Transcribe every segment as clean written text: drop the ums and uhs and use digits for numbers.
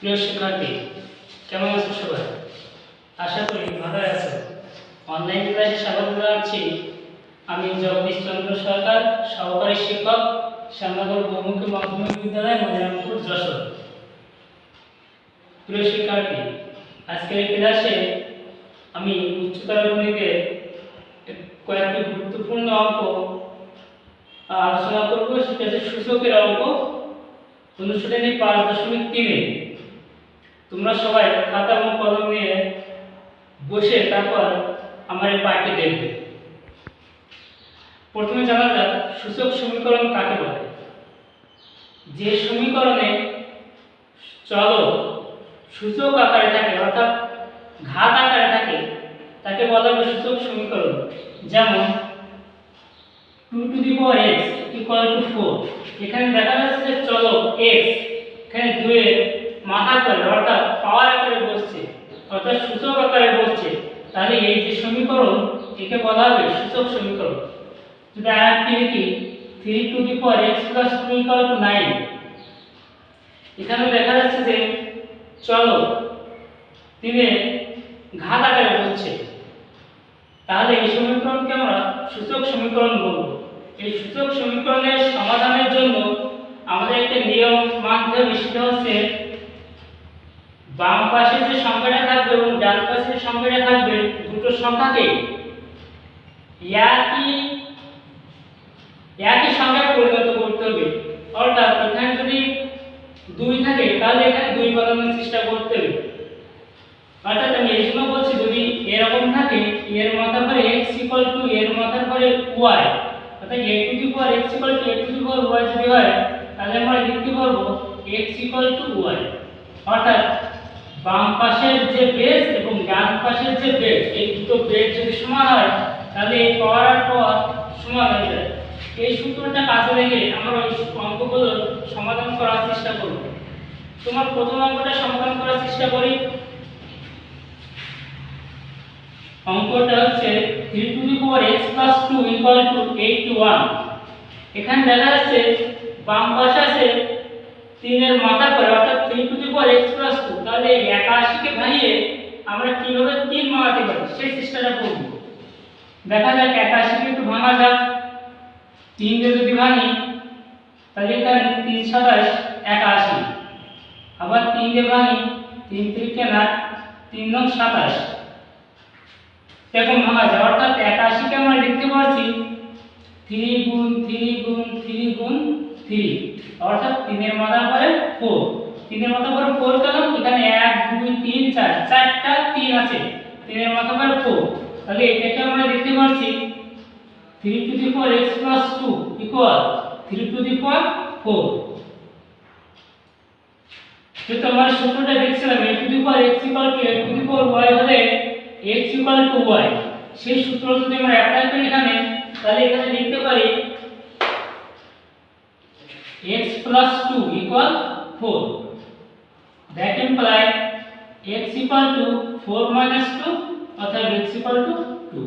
প্রিয় শিক্ষার্থী, কেমন আছো সবাই? আশা করি ভালো আছো। অনলাইন ক্লাসে স্বাগত জানাচ্ছি। আমি জগদীশ চন্দ্র সরকার, সহকারী শিক্ষক, শ্যামনগর বহুমুখী মাধ্যমিক বিদ্যালয়, মনিরামপুর, যশোর। প্রিয় শিক্ষার্থী, আজকের ক্লাসে আমি উচ্চতর গণিতের কয়েকটি গুরুত্বপূর্ণ অঙ্ক আলোচনা করব। সেটা হচ্ছে সূচকের অঙ্ক, অনুশীলনী 5.3। তোমরা সবাই খাতা এবং কলম নিয়ে বসে তারপর আমার এই পাঠটি দেখবে। প্রথমে জানা যাক সূচক সমীকরণ কাকে বলে। যে সমীকরণে চলক সূচক আকারে থাকে, অর্থাৎ ঘাত আকারে থাকে, তাকে বলা হবে সূচক সমীকরণ। যেমন 2x = 4। এখানে দেখা যাচ্ছে যে চলক x এখানে 2 এর মাথা করে, অর্থাৎ পাওয়ার আকারে বসছে, অর্থাৎ সূচক আকারে বসছে। তাহলে এই যে সমীকরণ, একে বলা হবে সূচক সমীকরণ। যদি আরেকটি লিখি 3x + 2 = 9, এখানে দেখা যাচ্ছে যে চলক 3 এর ঘাত আকারে বসছে। তাহলে এই সমীকরণকে আমরা সূচক সমীকরণ বলবো। এই সূচক সমীকরণের সমাধানের জন্য আমাদের একটা নিয়ম মানতে হবে, সেটা হচ্ছে বাম পাশে যে সংখ্যাটা থাকবে এবং ডান পাশে যে সংখ্যাটা থাকবে, দুটো সংখ্যাকে একই সংখ্যায় পরিণত করতে হবে। অর্থাৎ এখানে যদি 2 থাকে তাহলে এখানে 2 বানানোর চেষ্টা করতে হবে। অর্থাৎ আমি এই জন্য বলছি, যদি এরকম থাকে এর মাথার পরে x = এর মাথার পরে y, অর্থাৎ a⁴ x = a⁴y যদি হয়, তাহলে আমরা লিখতে পারবো x = y। অর্থাৎ বাম পাশের যে বেস এবং ডান পাশের যে বেস, এই দুটো বেস যদি সমান হয় তাহলে এই পাওয়ার আর পাওয়ার সমান হয়ে যায়। এই সূত্রটা কাজে লেগে আমরা ওই অঙ্কগুলো সমাধান করার চেষ্টা করব। তোমার প্রথম অঙ্কটা সমাধান করার চেষ্টা করি। অঙ্কটা হচ্ছে 3x + 2 = 81। এখানে দেখা যাচ্ছে বাম পাশে আছে 3 এর মাথা করে, অর্থাৎ 3x + 2। তাহলে এই 81 কে ভাঙিয়ে আমরা কিভাবে 3 ভাঙাতে পারি সেই চেষ্টাটা করব। দেখা যাক 81 কে একটু ভাঙা যাক। 3 দিয়ে যদি ভাঙি তাহলে এখানে 3 × 7 = 81। আবার 3 দিয়ে ভাঙি, 3 × 3 = 8, 3 × 9 = 27। এরকম ভাঙা যায়। অর্থাৎ 81 কে আমরা লিখতে পারছি 3 × 3 × 3 × 3, অর্থাৎ 3 এর মাথার পরে 4। 3 এর মাথার পরে 4 কেন? এখানে 1 2 3 4 চারটা 3 আছে, 3 এর মাথার পরে 4। তাহলে এটাকে আমরা লিখতে পারছি 3x + 2 = 3⁴। যেহেতু আমরা সূত্রটা দেখছিলাম a⁴ = a⁴y হলে x = y, সেই সূত্র যদি আমরা অ্যাপ্লাই করি এখানে, তাহলে এখানে লিখতে পারি x + 2 = 4। that imply x = 4 - 2, অর্থাৎ x = 2।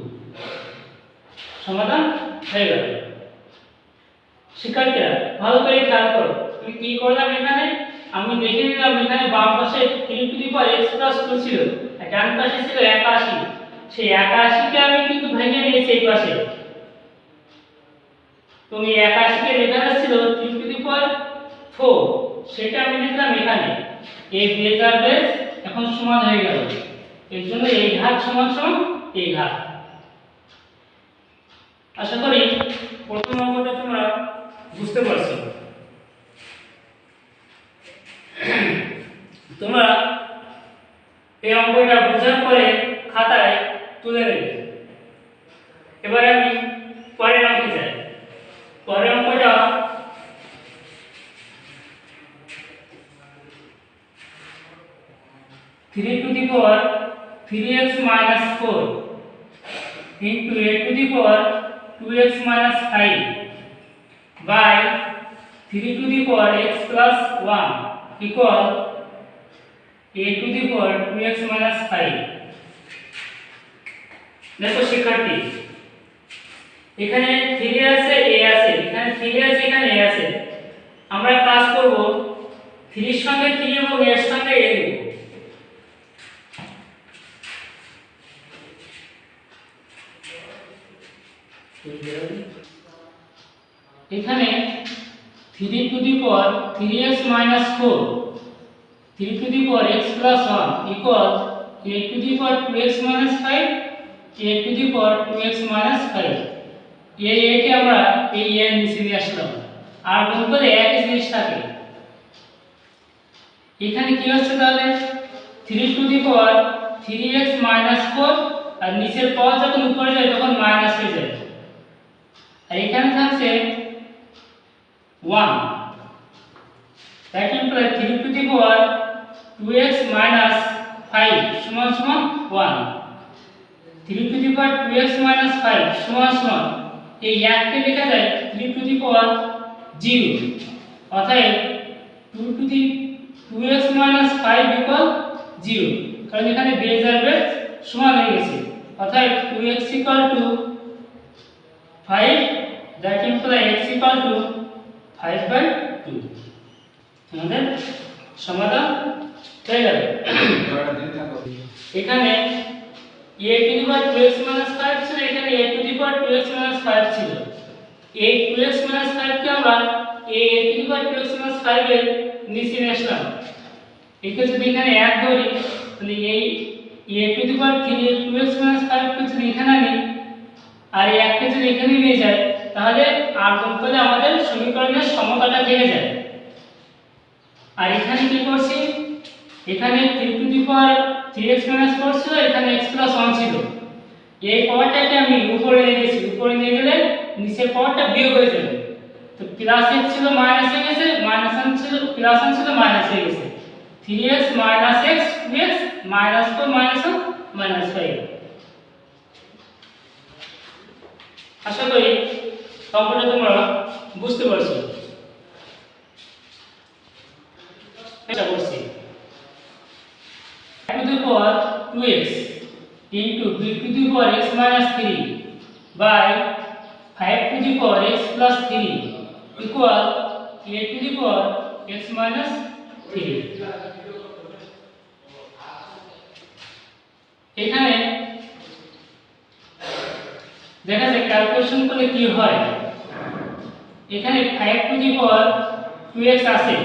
সমাধান হয়ে গেল। শিক্ষার্থীরা ভালো করে খেয়াল করো, আমি কি করলাম এখানে, আমি দেখে নিলাম এখানে বাম পাশে 3x + 2 ছিল, আর ডান পাশে ছিল 81। সেই 81 কে আমি কিন্তু ভেঙে নিয়েছি এই পাশে। তুমি 81 কে লেখা যাচ্ছিল 3⁴, সেটা আমি লিখলাম এখানে। এই বেস আর বেস এখন সমান হয়ে গেল, এর জন্য এই ঘাত সমান সমান এই ঘাত। আশা করি প্রথম অঙ্কটা তোমরা বুঝতে পারছো। তোমরা এই অঙ্কটা বোঝার পরে খাতায় তুলে নেবে। এবারে আমি পরের অঙ্কে যাই। পরের অঙ্কটা 3x - 4 into a⁴ 2x - 5 by 3x + 1 equal a⁴ 2x - 5। দেখো শিক্ষার্থী, এখানে 3 আছে, a আছে, এখানে 3 আছে, এখানে a আছে। আমরা কাজ করব 3 এর সঙ্গে 3 এবং এর সঙ্গে a দেব। এখানে 3 two the power 3x minus 4 3 to the power x plus 1 equal a to the power 2x minus 5 a to the power 2x minus 5 এই কে আমরা এই এর নিচে নিয়ে আসলাম আর গুণ করে একই জিনিস থাকে। এখানে কি হচ্ছে তাহলে 3 to the power 3x minus 4 আর নিচের পাওয়ার যখন উপরে যায় তখন মাইনাস হয়ে যায় আর এখানে থাকছে 1 that implies 3 to the power 2x minus 5 সমান সমান 1 3 to the power 2x minus 5 সমান সমান এই 1 কে লেখা যায় 3 to the power 0 অতএব 2 to the 2x minus 5 equal 0 কারণ এখানে বেজ আর বেজ সমান হয়ে গেছে অতএব 2x equal to 5 that implies x equal to 5/2 আমাদের সমাধান হয়ে যাবে। এখানে a to the power 2x minus 5 ছিল এখানে a to the power 2x minus 5 ছিল এই 2x minus 5 কে আমরা a to the power 2x minus 5 এর নিচে নিয়ে আসলাম। একে যদি এখানে 1 ধরি তাহলে এই a to the power 2x minus 5 কে যদি এখানে আনি আর এই 1 কে যদি এখানে নিয়ে যাই তাহলে আর গুণ করলে আমাদের সমীকরণের সমতাটা থেকে যায়। আর এখানে কি করছি এখানে 3 to the power 3x minus 4 ছিল এখানে x plus 1 ছিল এই পাওয়ারটাকে আমি উপরে নিয়ে গেছি উপরে নিয়ে গেলে নিচের পাওয়ারটা বিয়োগ হয়ে যাবে তো প্লাস x ছিল মাইনাস হয়ে গেছে মাইনাস 1 ছিল প্লাস 1 ছিল মাইনাস হয়ে গেছে 3x minus x 2x minus 4 minus 1 minus 5 আশা করি অঙ্কটা তোমরা বুঝতে পারছো। এটা করছি to the power 2x into b to the power x minus 3 by 5 to the power x plus 3 equal a to the power x minus 3 এখানে দেখা যায় ক্যালকুলেশন করলে কি হয় এখানে 5 to the power 2x আছে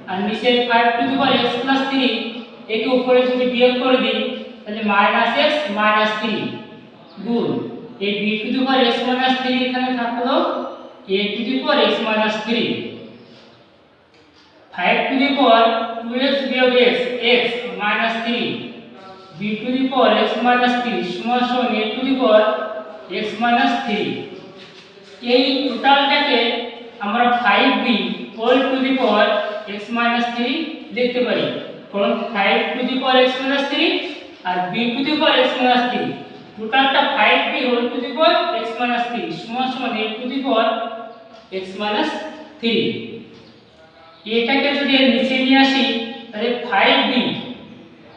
আর নিচে 5 to the power x plus 3 একে উপরে যদি বিয়োগ করে দিই তাহলে -x -3 গুণ এই b to the power x minus 3 এখানে থাকলো a to the power x minus 3 5 to the power 2x বিয়োগ x x minus 3 b to the power x minus 3 সমান সমান a to the power x minus 3 এই টোটালটাকে আমরা 5b whole to the power x minus 3 লিখতে পারি কারণ 5 to the power x minus 3 R b to the power x minus 3 টোটালটা 5b whole to the power x minus 3 সমান সমান a to the power x minus 3 এটাকে যদি এর নিচে নিয়ে আসি তাহলে 5b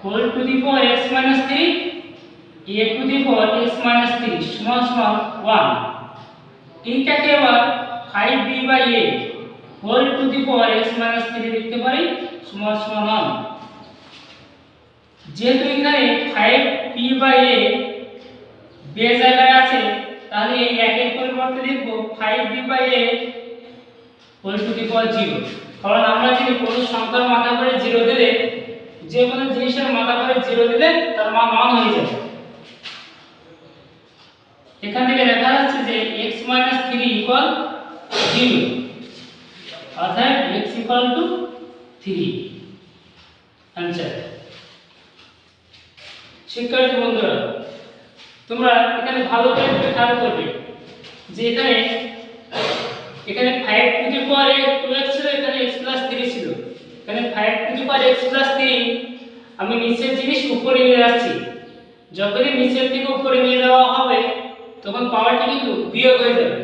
whole to the power x minus 3 a to the power x minus 3 সমান সমান 1 এইটাকে আবার 5b by a whole to the power x minus 3 লিখতে পারি সমান সমান 1 যেহেতু এখানে 5p by a বেজ জায়গায় আছে তাহলে এই একের পরিবর্তে লিখব 5b by a whole to the power 0 কারণ আমরা জানি কোন সংখ্যার মাথা করে 0 দিলে যে কোনো জিনিসের মাথা করে 0 দিলে তার মান 1 হয়ে যাবে। এখান থেকে দেখা যাচ্ছে যে x - 3 = 0 অর্থাৎ x = 3 आंसर। শিক্ষার্থী বন্ধুরা তোমরা এখানে ভালো করে একটু খেয়াল করবে যে এখানে 5 টু দি পাওয়ার 2x ছিল এখানে x + 3 ছিল এখানে 5 টু দি পাওয়ার x + 3 আমি নিচের জিনিস উপরে নিয়ে যাচ্ছি যখনই নিচের থেকে উপরে নিয়ে যাওয়া হবে তখন পাওয়ারটা কিন্তু বিয়োগ হয়ে যাবে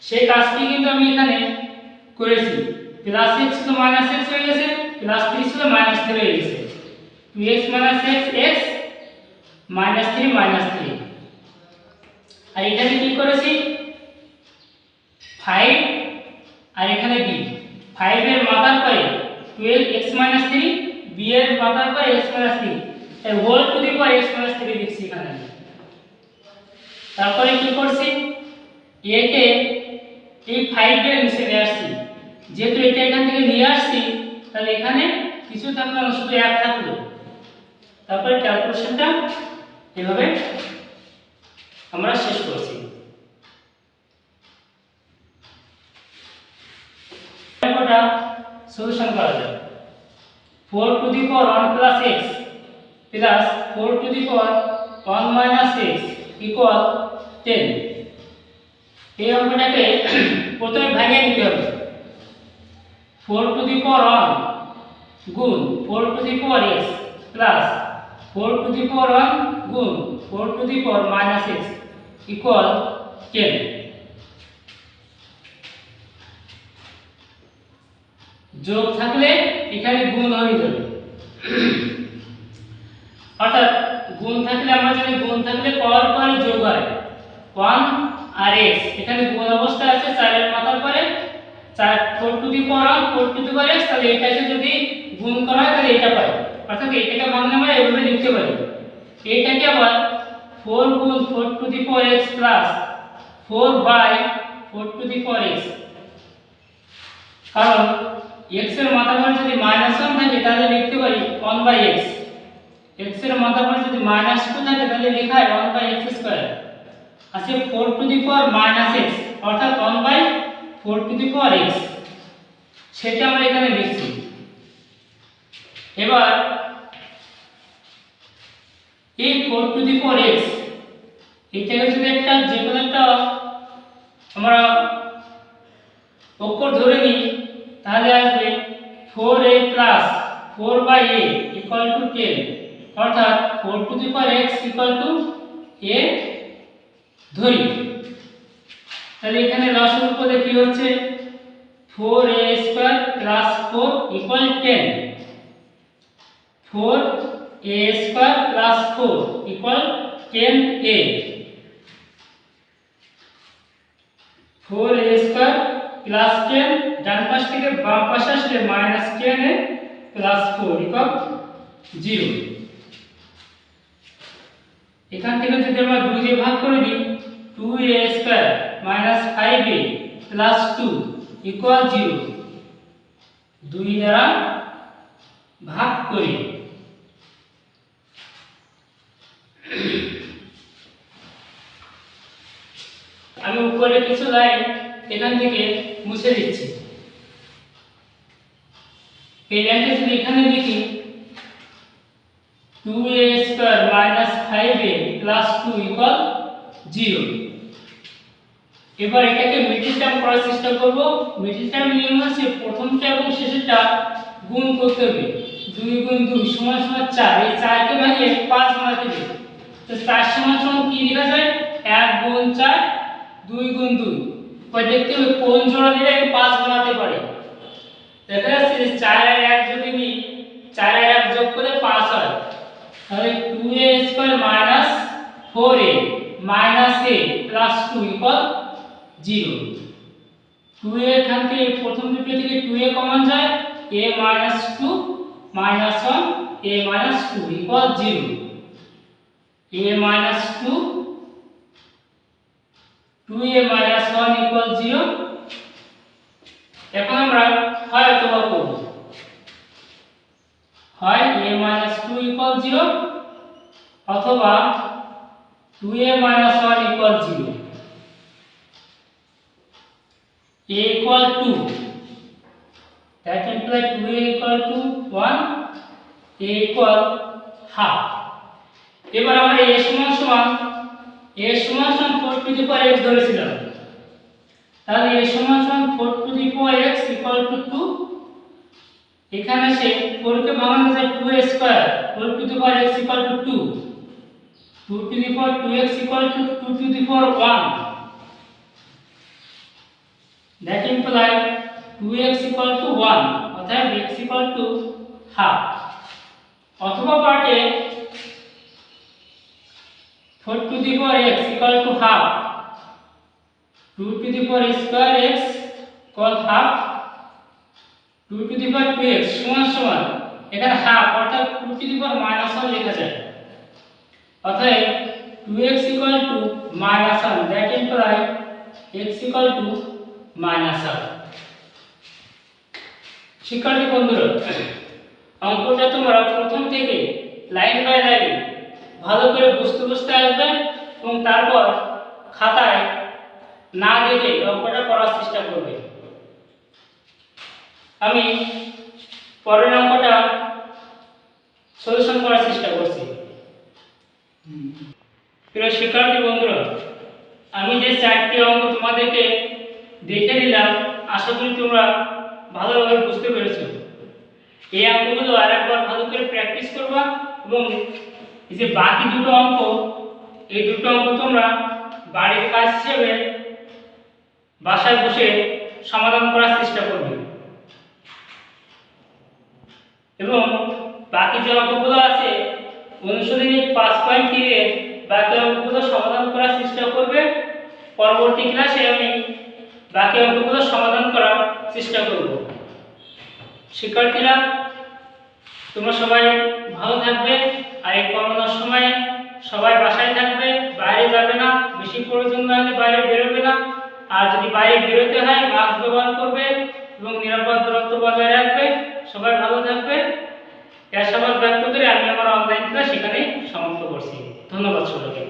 সেই কাজটি কিন্তু আমি এখানে করেছি প্লাস x ছিল মাইনাস x হয়ে গেছে প্লাস 3 ছিল মাইনাস 3 হয়ে গেছে 2x - x x -3 -3 আর এখানে কি করেছি 5 আর এখানে b 5 এর মাথার পরে 12x minus 3 b এর পাতার পর x minus 3 তাই whole to the power x minus 3 লিখছি এখানে। তারপরে কি করছি, a কে এই 5 এর নিচে নিয়ে আসছি, যেহেতু এটা এখান থেকে নিয়ে আসছি তাহলে এখানে কিছু থাকলো না, শুধু 1 থাকলো। তারপরে ক্যালকুলেশনটা এভাবে আমরা শেষ করছি। এটা সলিউশন করা যাবে। 4 to the power 1 plus x plus 4 to the power 1 minus x equal 10। এই অঙ্কটাকে প্রথমে ভাঙিয়ে নিতে হবে। 4 টু দি পাওয়ার 1 গুণ 4 to the power x plus 4 to the power 1 গুণ 4 to the power minus x equal 10। যোগ থাকলে এখানে গুণ হয়ে যাবে, অর্থাৎ গুণ থাকলে আমরা জানি গুণ থাকলে পাওয়ার পরে যোগ হয় 1 আর x, এখানে গুণ অবস্থা আছে 4 এর মাথার পরে 4 4 to the power 1 4 to the power x, তাহলে এটাকে যদি গুণ করা হয় তাহলে এটা পাই, অর্থাৎ এটাকে ভাঙলে আমরা এভাবে লিখতে পারি। এটাকে আবার 4 গুণ 4 to the power x plus 4 by 4 to the power x, কারণ x এর মাথার পরে যদি -1 থাকে তাহলে লিখতে পারি 1 বাই x, x এর মাথার পরে যদি -2 থাকে তাহলে লেখা হয় 1 বাই x স্কয়ার, আছে 4 টু দি পাওয়ার -x অর্থাৎ 1 by 4 to the power x, সেটা আমরা এখানে লিখছি। এবার এই 4 টু দি পাওয়ার x এটাকে যদি একটা যে কোনো একটা আমরা অক্ষর ধরে নিই তাহলে আসবে 4a plus 4/a equal to 10, অর্থাৎ 4 to the power x equal to a ধরি। তাহলে এখানে লসাগু পদে কি হচ্ছে 4a square plus 4 equal 10, 4a square plus 4 equal 10a, 4a square plus 10 ডান পাশ থেকে বাম পাশে আসলে -10 এ প্লাস 4 ইকুয়াল 0। এখান থেকে যদি আমরা 2 দিয়ে ভাগ করে দিই 2a square minus 5a plus 2 equal 0, 2 দ্বারা ভাগ করি। আমি উপরে কিছু লাইন এখান থেকে মুছে দিচ্ছি। এই লাইনটা যদি এখানে লিখি 2a square minus 5a plus 2 equal 0। এবার এটাকে মিডল টার্ম করার চেষ্টা করব। মিডল টার্ম নিয়ম আছে প্রথমটা এবং শেষেরটা গুণ করতে হবে। 2 গুণ 2 সমান সমান 4, এই 4 কে ভাঙিয়ে 5 বানাতে হবে। তো 4 সমান সমান কি লেখা যায় 1 গুণ 4 2 গুণ 2, কয় দেখতে হবে কোন জোড়া দিলে 5 বানাতে পারে। দেখা যাচ্ছে যে 4 আর 1 যদি নিই 4 আর 1 যোগ করে 5 হয়, তাহলে 2a square minus 4a minus a plus 2 equal 0। 2a এখান থেকে প্রথম দুটো থেকে 2a কমন যায়, a minus 2 minus 1 a minus 2 equal 0, a minus 2 2a minus 1 equal 0। এখন আমরা হয় অথবা করব, হয় a মাইনাস 2 ইকুয়াল 0 অথবা 2a minus 1 equal 0। a equal to, that implies 2a equal to 1, a equal half। এবার আমরা a সমান সমান 4 টু দি পাওয়ার x ধরেছিলাম, তাহলে a সমান সমান 4 to the power x equal to 2। এখানে সে 4 কে ভাঙানো যায় 2a square 4 to the power x equal to 2, 2 two the power 2x equal to 2 two the power 1, that implies 2x equal to 1, অর্থাৎ x equal to half। অথবা পার্টে 4 to the power x equal to half, 2 to the power square x equal half, 2 x সমান সমান এখানে half অর্থাৎ 2 লেখা যায়। অতএব 2x -1 that imply x -1। শিক্ষার্থী বন্ধুরা, অঙ্কটা তোমরা প্রথম থেকে লাইন বাই লাইন ভালো করে বুঝতে আসবে এবং তারপর খাতায় না দেখে অঙ্কটা করার চেষ্টা করবে। আমি পরের অঙ্কটা সলিউশন করার চেষ্টা করছি। প্রিয় শিক্ষার্থী বন্ধুরা, আমি যে 4টি অঙ্ক তোমাদেরকে দেখে দিলাম, আশা করি তোমরা ভালোভাবে বুঝতে পেরেছো। এই অঙ্কগুলো আরেকবার ভালো করে প্র্যাকটিস করবা এবং এই যে বাকি দুটো অঙ্ক, এই দুটো অঙ্ক তোমরা বাড়ির কাজ হিসেবে বাসায় বসে সমাধান করার চেষ্টা করবে এবং বাকি যে অঙ্কগুলো আছে অনুশীলনী 5.3 এর বাকি অঙ্কগুলো সমাধান করার চেষ্টা করবে। পরবর্তী ক্লাসে আমি বাকি অঙ্কগুলো সমাধান করার চেষ্টা করব। শিক্ষার্থীরা, তোমরা সবাই ভালো থাকবে আর এই করোনার সময়ে সবাই বাসায় থাকবে, বাইরে যাবে না, বেশি প্রয়োজন না হলে বাইরে বেরোবে না। আর যদি বাইরে বেরোতে হয় মাস্ক ব্যবহার করবে এবং নিরাপদ দূরত্ব বজায় রাখবে। সবাই ভালো থাকবে। এর আশাবাদ ব্যক্ত করে আমি আমার অনলাইন ক্লাস সেখানে সমাপ্ত করছি। ধন্যবাদ সবাইকে।